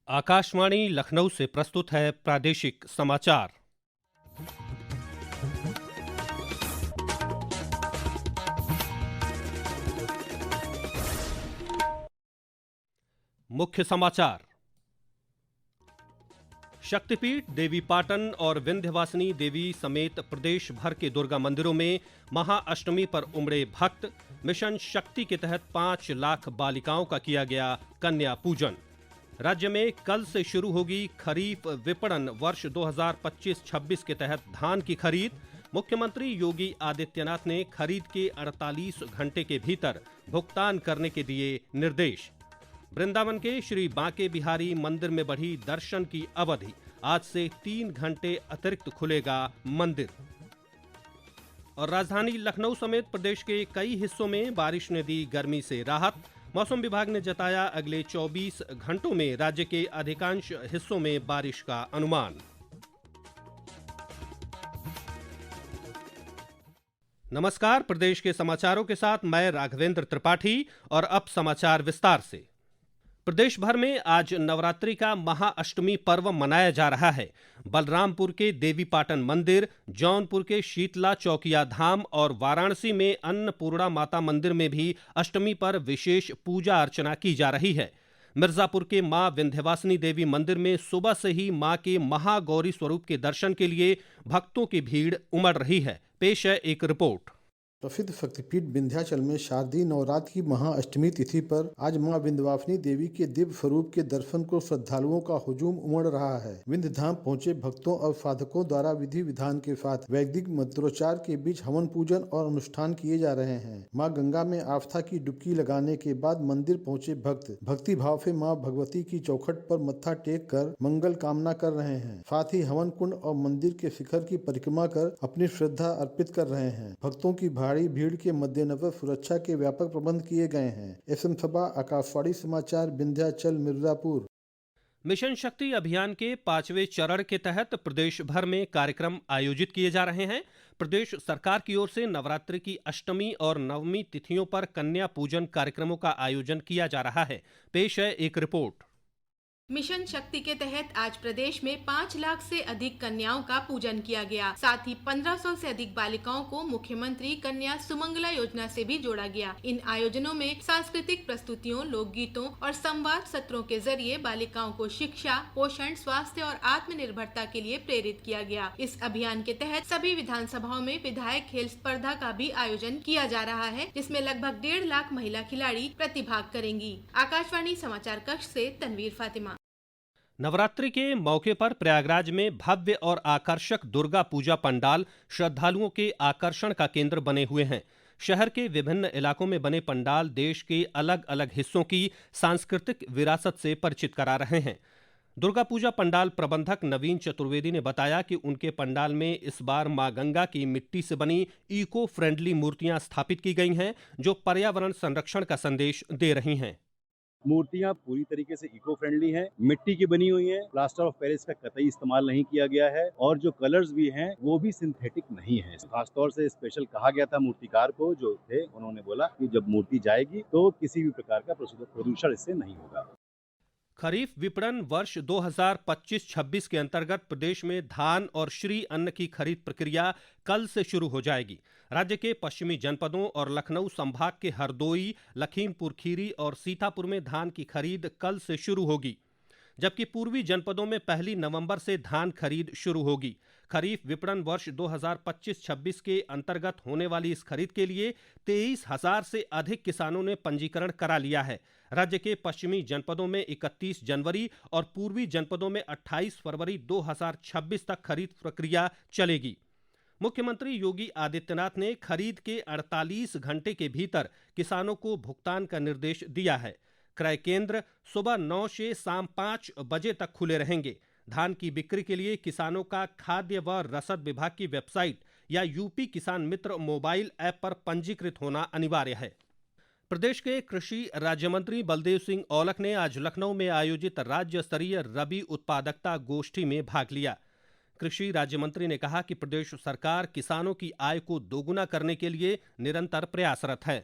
आकाशवाणी लखनऊ से प्रस्तुत है प्रादेशिक समाचार। मुख्य समाचार। शक्तिपीठ देवीपाटन और विंध्यवासिनी देवी समेत प्रदेश भर के दुर्गा मंदिरों में महाअष्टमी पर उमड़े भक्त। मिशन शक्ति के तहत 5 लाख बालिकाओं का किया गया कन्या पूजन। राज्य में कल से शुरू होगी खरीफ विपणन वर्ष 2025-26 के तहत धान की खरीद। मुख्यमंत्री योगी आदित्यनाथ ने खरीद के 48 घंटे के भीतर भुगतान करने के दिए निर्देश। वृंदावन के श्री बांके बिहारी मंदिर में बढ़ी दर्शन की अवधि। आज से 3 घंटे अतिरिक्त खुलेगा मंदिर। और राजधानी लखनऊ समेत प्रदेश के कई हिस्सों में बारिश ने दी गर्मी से राहत। मौसम विभाग ने जताया अगले 24 घंटों में राज्य के अधिकांश हिस्सों में बारिश का अनुमान। नमस्कार, प्रदेश के समाचारों के साथ मैं राघवेंद्र त्रिपाठी। और अब समाचार विस्तार से। प्रदेश भर में आज नवरात्रि का महाअष्टमी पर्व मनाया जा रहा है। बलरामपुर के देवीपाटन मंदिर, जौनपुर के शीतला चौकिया धाम और वाराणसी में अन्नपूर्णा माता मंदिर में भी अष्टमी पर विशेष पूजा अर्चना की जा रही है। मिर्जापुर के मां विंध्यवासिनी देवी मंदिर में सुबह से ही मां के महागौरी स्वरूप के दर्शन के लिए भक्तों की भीड़ उमड़ रही है। पेश है एक रिपोर्ट। प्रसिद्ध शक्तिपीठ विंध्याचल में शारदीय नवरात्र की महाअष्टमी तिथि पर आज मां विंध्यवासिनी देवी के दिव्य स्वरूप के दर्शन को श्रद्धालुओं का हुजूम उमड़ रहा है। विंध्य धाम पहुंचे भक्तों और साधकों द्वारा विधि विधान के साथ वैदिक मंत्रोच्चार के बीच हवन पूजन और अनुष्ठान किए जा रहे हैं। मां गंगा में आस्था की डुबकी लगाने के बाद मंदिर पहुंचे भक्त भक्ति भाव से मां भगवती की चौखट पर मत्था टेक कर मंगल कामना कर रहे हैं। साथ ही हवन कुंड और मंदिर के शिखर की परिक्रमा कर अपनी श्रद्धा अर्पित कर रहे हैं। भक्तों की भारी भीड़ के मद्देनजर सुरक्षा के व्यापक प्रबंध किए गए हैं। एसएम सबा, आकाशवाणी समाचार, विंध्याचल, मिर्जापुर। मिशन शक्ति अभियान के 5वें चरण के तहत प्रदेश भर में कार्यक्रम आयोजित किए जा रहे हैं। प्रदेश सरकार की ओर से नवरात्रि की अष्टमी और नवमी तिथियों पर कन्या पूजन कार्यक्रमों का आयोजन किया जा रहा है। पेश है एक रिपोर्ट। मिशन शक्ति के तहत आज प्रदेश में 5 लाख से अधिक कन्याओं का पूजन किया गया। साथ ही 1500 से अधिक बालिकाओं को मुख्यमंत्री कन्या सुमंगला योजना से भी जोड़ा गया। इन आयोजनों में सांस्कृतिक प्रस्तुतियों, लोकगीतों और संवाद सत्रों के जरिए बालिकाओं को शिक्षा, पोषण, स्वास्थ्य और आत्मनिर्भरता के लिए प्रेरित किया गया। इस अभियान के तहत सभी विधानसभाओं में विधायक खेल स्पर्धा का भी आयोजन किया जा रहा है, जिसमें लगभग 1.5 लाख महिला खिलाड़ी प्रतिभाग करेंगी। आकाशवाणी समाचार कक्ष से तनवीर फातिमा। नवरात्रि के मौके पर प्रयागराज में भव्य और आकर्षक दुर्गा पूजा पंडाल श्रद्धालुओं के आकर्षण का केंद्र बने हुए हैं। शहर के विभिन्न इलाकों में बने पंडाल देश के अलग अलग हिस्सों की सांस्कृतिक विरासत से परिचित करा रहे हैं। दुर्गा पूजा पंडाल प्रबंधक नवीन चतुर्वेदी ने बताया कि उनके पंडाल में इस बार मां गंगा की मिट्टी से बनी इको फ्रेंडली मूर्तियां स्थापित की गई हैं, जो पर्यावरण संरक्षण का संदेश दे रही हैं। मूर्तियां पूरी तरीके से इको फ्रेंडली हैं, मिट्टी की बनी हुई हैं, प्लास्टर ऑफ पेरिस का कतई इस्तेमाल नहीं किया गया है और जो कलर्स भी हैं वो भी सिंथेटिक नहीं है। खासतौर से स्पेशल कहा गया था मूर्तिकार को जो थे, उन्होंने बोला कि जब मूर्ति जाएगी तो किसी भी प्रकार का प्रदूषण इससे नहीं होगा। खरीफ विपणन वर्ष 2025-26 के अंतर्गत प्रदेश में धान और श्री अन्न की खरीद प्रक्रिया कल से शुरू हो जाएगी। राज्य के पश्चिमी जनपदों और लखनऊ संभाग के हरदोई, लखीमपुर खीरी और सीतापुर में धान की खरीद कल से शुरू होगी, जबकि पूर्वी जनपदों में 1 नवंबर से धान खरीद शुरू होगी। खरीफ विपणन वर्ष 2025-26 के अंतर्गत होने वाली इस खरीद के लिए 23,000 से अधिक किसानों ने पंजीकरण करा लिया है। राज्य के पश्चिमी जनपदों में 31 जनवरी और पूर्वी जनपदों में 28 फरवरी 2026 तक खरीद प्रक्रिया चलेगी। मुख्यमंत्री योगी आदित्यनाथ ने खरीद के 48 घंटे के भीतर किसानों को भुगतान का निर्देश दिया है। क्रय केंद्र सुबह 9 से शाम 5 बजे तक खुले रहेंगे। धान की बिक्री के लिए किसानों का खाद्य व रसद विभाग की वेबसाइट या यूपी किसान मित्र मोबाइल ऐप पर पंजीकृत होना अनिवार्य है। प्रदेश के कृषि राज्य मंत्री बलदेव सिंह औलख ने आज लखनऊ में आयोजित राज्य स्तरीय रबी उत्पादकता गोष्ठी में भाग लिया। कृषि राज्य मंत्री ने कहा कि प्रदेश सरकार किसानों की आय को दोगुना करने के लिए निरंतर प्रयासरत है।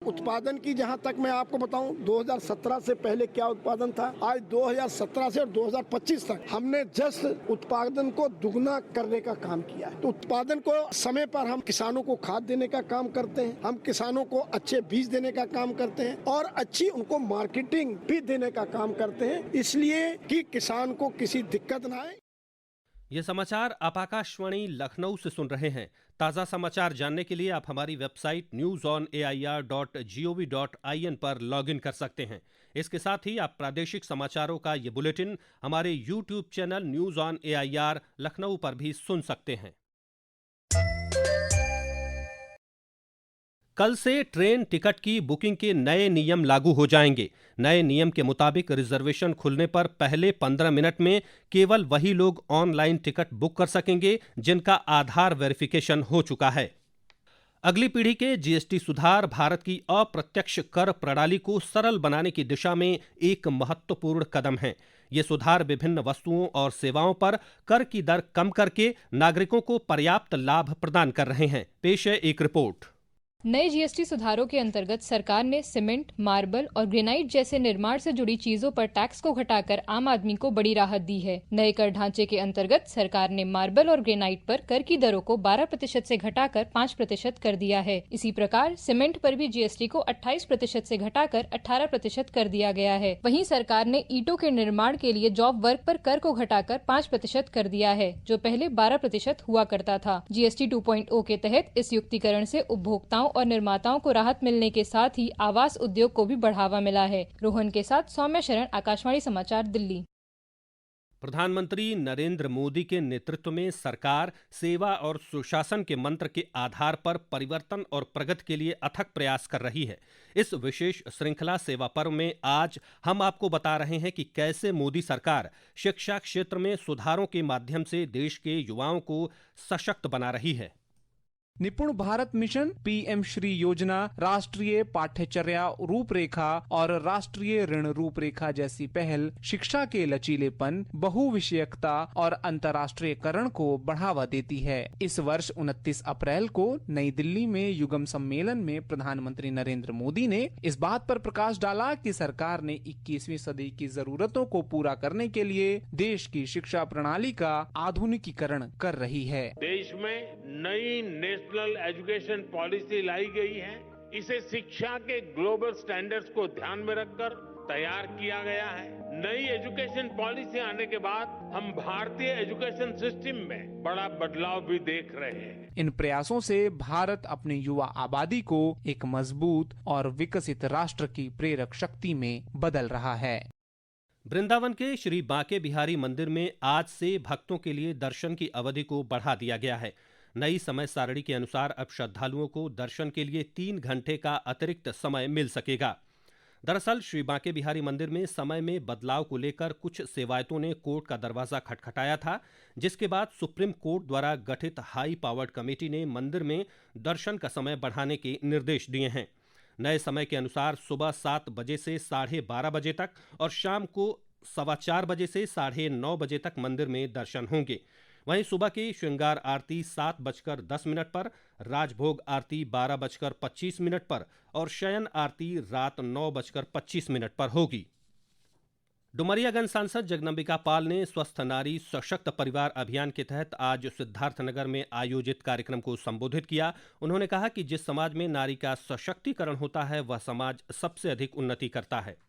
उत्पादन की जहां तक मैं आपको बताऊं, 2017 से पहले क्या उत्पादन था, आज 2017 से और 2025 तक हमने जस्ट उत्पादन को दुगना करने का काम किया है। तो उत्पादन को समय पर हम किसानों को खाद देने का काम करते हैं, हम किसानों को अच्छे बीज देने का काम करते हैं और अच्छी उनको मार्केटिंग भी देने का काम करते हैं, इसलिए कि किसान को किसी दिक्कत ना आए। ये समाचार आप आकाशवाणी लखनऊ से सुन रहे हैं। ताज़ा समाचार जानने के लिए आप हमारी वेबसाइट newsonair.gov.in पर लॉगिन कर सकते हैं। इसके साथ ही आप प्रादेशिक समाचारों का ये बुलेटिन हमारे YouTube channel news on AIR Lucknow पर भी सुन सकते हैं। कल से ट्रेन टिकट की बुकिंग के नए नियम लागू हो जाएंगे। नए नियम के मुताबिक रिजर्वेशन खुलने पर पहले 15 मिनट में केवल वही लोग ऑनलाइन टिकट बुक कर सकेंगे जिनका आधार वेरिफिकेशन हो चुका है। अगली पीढ़ी के जीएसटी सुधार भारत की अप्रत्यक्ष कर प्रणाली को सरल बनाने की दिशा में एक महत्वपूर्ण कदम है। ये सुधार विभिन्न वस्तुओं और सेवाओं पर कर की दर कम करके नागरिकों को पर्याप्त लाभ प्रदान कर रहे हैं। पेश है एक रिपोर्ट। नए जीएसटी सुधारों के अंतर्गत सरकार ने सीमेंट, मार्बल और ग्रेनाइट जैसे निर्माण से जुड़ी चीजों पर टैक्स को घटाकर आम आदमी को बड़ी राहत दी है। नए कर ढांचे के अंतर्गत सरकार ने मार्बल और ग्रेनाइट पर कर की दरों को 12% से घटाकर 5% कर दिया है। इसी प्रकार सीमेंट पर भी जीएसटी को 28% से घटाकर 18% कर दिया गया है। वहीं सरकार ने ईंटों के निर्माण के लिए जॉब वर्क पर कर को घटाकर 5% कर दिया है, जो पहले 12% हुआ करता था। जीएसटी 2.0 के तहत इस युक्तिकरण से उपभोक्ताओं और निर्माताओं को राहत मिलने के साथ ही आवास उद्योग को भी बढ़ावा मिला है। रोहन के साथ सौम्या शरण, आकाशवाणी समाचार, दिल्ली। प्रधानमंत्री नरेंद्र मोदी के नेतृत्व में सरकार सेवा और सुशासन के मंत्र के आधार पर परिवर्तन और प्रगति के लिए अथक प्रयास कर रही है। इस विशेष श्रृंखला सेवा पर्व में आज हम आपको बता रहे हैं कि कैसे मोदी सरकार शिक्षा क्षेत्र में सुधारों के माध्यम से देश के युवाओं को सशक्त बना रही है। निपुण भारत मिशन, पीएम श्री योजना, राष्ट्रीय पाठ्यचर्या रूपरेखा और राष्ट्रीय ऋण रूपरेखा जैसी पहल शिक्षा के लचीलेपन, बहुविषयकता और अंतर्राष्ट्रीयकरण को बढ़ावा देती है। इस वर्ष 29 अप्रैल को नई दिल्ली में युगम सम्मेलन में प्रधानमंत्री नरेंद्र मोदी ने इस बात पर प्रकाश डाला कि सरकार ने 21वीं सदी की जरूरतों को पूरा करने के लिए देश की शिक्षा प्रणाली का आधुनिकीकरण कर रही है। देश में नई नेशनल एजुकेशन पॉलिसी लाई गई है। इसे शिक्षा के ग्लोबल स्टैंडर्ड्स को ध्यान में रखकर तैयार किया गया है। नई एजुकेशन पॉलिसी आने के बाद हम भारतीय एजुकेशन सिस्टम में बड़ा बदलाव भी देख रहे हैं। इन प्रयासों से भारत अपनी युवा आबादी को एक मजबूत और विकसित राष्ट्र की प्रेरक शक्ति में बदल रहा है। वृंदावन के श्री बांके बिहारी मंदिर में आज से भक्तों के लिए दर्शन की अवधि को बढ़ा दिया गया है। नई समय सारणी के अनुसार अब श्रद्धालुओं को दर्शन के लिए 3 घंटे का अतिरिक्त समय मिल सकेगा। दरअसल श्री बांके बिहारी मंदिर में समय में बदलाव को लेकर कुछ सेवायतों ने कोर्ट का दरवाजा खटखटाया था, जिसके बाद सुप्रीम कोर्ट द्वारा गठित हाई पावर्ड कमेटी ने मंदिर में दर्शन का समय बढ़ाने के निर्देश दिए हैं। नए समय के अनुसार सुबह 7 बजे से 12:30 बजे तक और शाम को 4:15 बजे से 9:30 बजे तक मंदिर में दर्शन होंगे। वहीं सुबह की श्रृंगार आरती 7:10 पर, राजभोग आरती 12:25 पर और शयन आरती रात 9:25 पर होगी। डुमरियागंज सांसद जगदम्बिका पाल ने स्वस्थ नारी सशक्त परिवार अभियान के तहत आज सिद्धार्थनगर में आयोजित कार्यक्रम को संबोधित किया। उन्होंने कहा कि जिस समाज में नारी का सशक्तिकरण होता है वह समाज सबसे अधिक उन्नति करता है।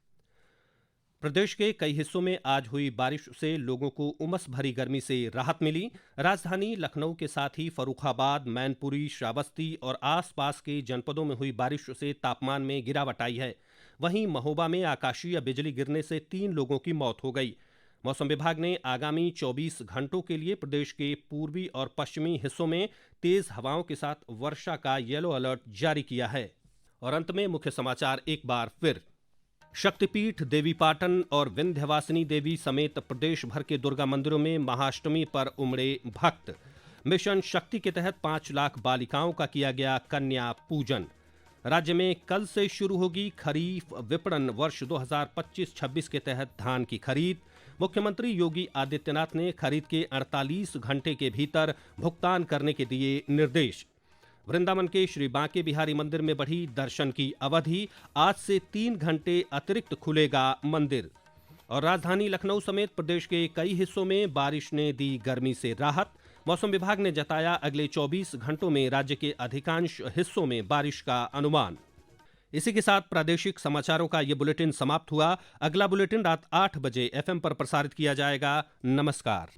प्रदेश के कई हिस्सों में आज हुई बारिश से लोगों को उमस भरी गर्मी से राहत मिली। राजधानी लखनऊ के साथ ही फर्रुखाबाद, मैनपुरी, श्रावस्ती और आसपास के जनपदों में हुई बारिश से तापमान में गिरावट आई है। वहीं महोबा में आकाशीय बिजली गिरने से 3 लोगों की मौत हो गई। मौसम विभाग ने आगामी 24 घंटों के लिए प्रदेश के पूर्वी और पश्चिमी हिस्सों में तेज हवाओं के साथ वर्षा का येलो अलर्ट जारी किया है। और अंत में मुख्य समाचार एक बार फिर। शक्तिपीठ देवीपाटन और विंध्यवासिनी देवी समेत प्रदेश भर के दुर्गा मंदिरों में महाअष्टमी पर उमड़े भक्त। मिशन शक्ति के तहत 5 लाख बालिकाओं का किया गया कन्या पूजन। राज्य में कल से शुरू होगी खरीफ विपणन वर्ष 2025-26 के तहत धान की खरीद। मुख्यमंत्री योगी आदित्यनाथ ने खरीद के 48 घंटे के भीतर भुगतान करने के दिए निर्देश। वृंदावन के श्री बांके बिहारी मंदिर में बढ़ी दर्शन की अवधि, आज से 3 घंटे अतिरिक्त खुलेगा मंदिर। और राजधानी लखनऊ समेत प्रदेश के कई हिस्सों में बारिश ने दी गर्मी से राहत। मौसम विभाग ने जताया अगले 24 घंटों में राज्य के अधिकांश हिस्सों में बारिश का अनुमान। इसी के साथ प्रादेशिक समाचारों का ये बुलेटिन समाप्त हुआ। अगला बुलेटिन रात 8 बजे FM पर प्रसारित किया जाएगा। नमस्कार।